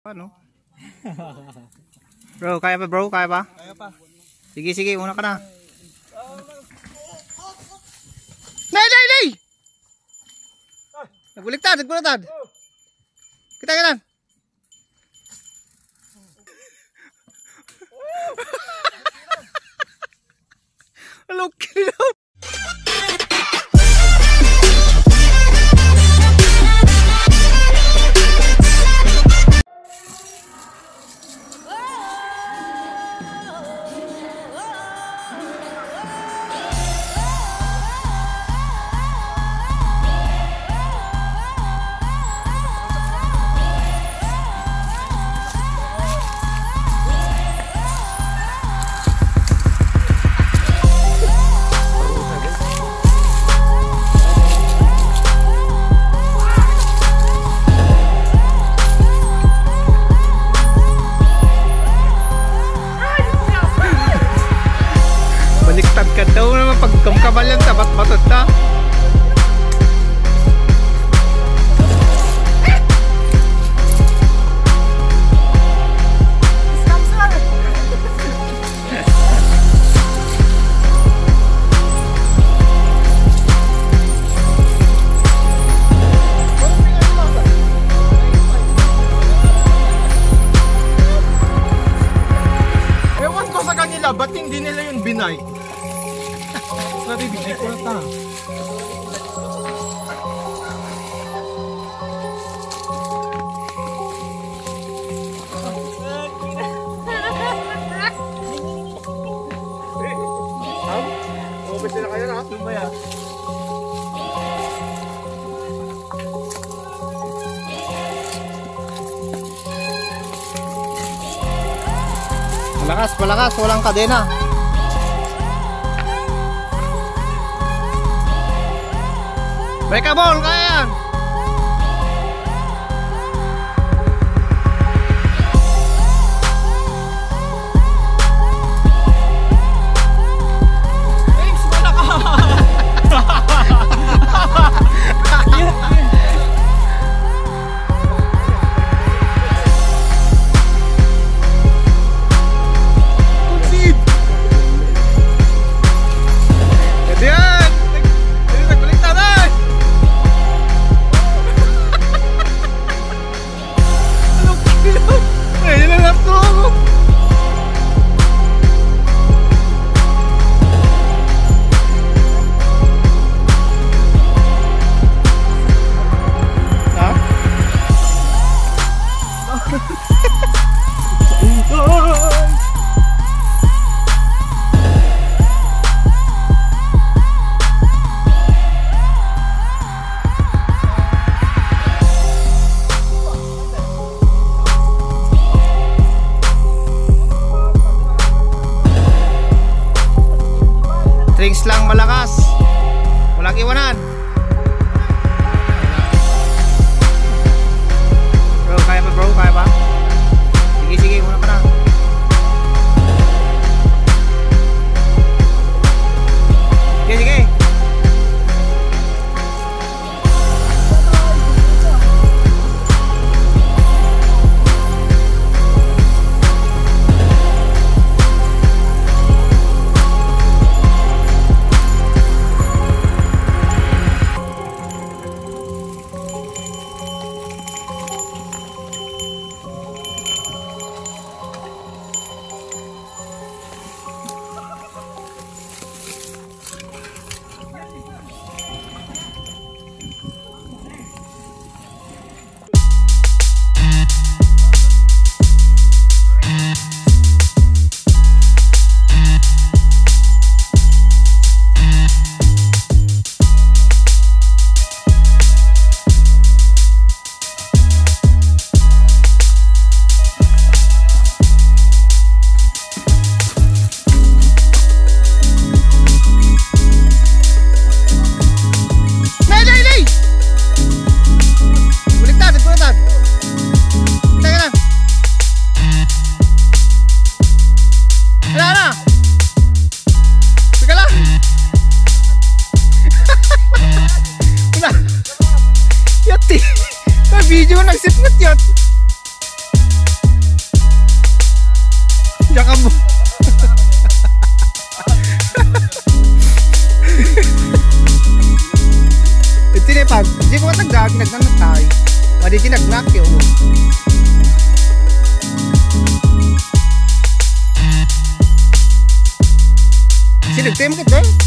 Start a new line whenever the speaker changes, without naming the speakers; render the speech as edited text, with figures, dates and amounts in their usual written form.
Ano? Bro, kaya pa bro? Kaya pa?
Kaya pa.
Sige, sige, una ka na. Nay, nay, nay! Nagbuliktad, nagbuliktad. Kita ka lang. Look it up. Baliktad ka daw naman pag kamkabalan sa bat-batot ta.
Ewan ko sa kanila, ba't hindi nila yun binay? Nabibigay ko na ta. Umabit sila kayo na? Tumaya.
Malakas, malakas, walang kadena. Breakable, kaya yan.
Thanks, wala ka! Concede!
Ito yan. Nagbaliktad eh. Ayun na lang to. Ha? Drinks lang malakas. Walang iwanan. Bro, kaya pa bro? Kaya pa? Sige, sige, una ka na. Sige, sige. Tsaka mo. Ito na pag, di ko matagdag, nagnanatay. Madi tinagnak yun. Sinagtay mo kita eh.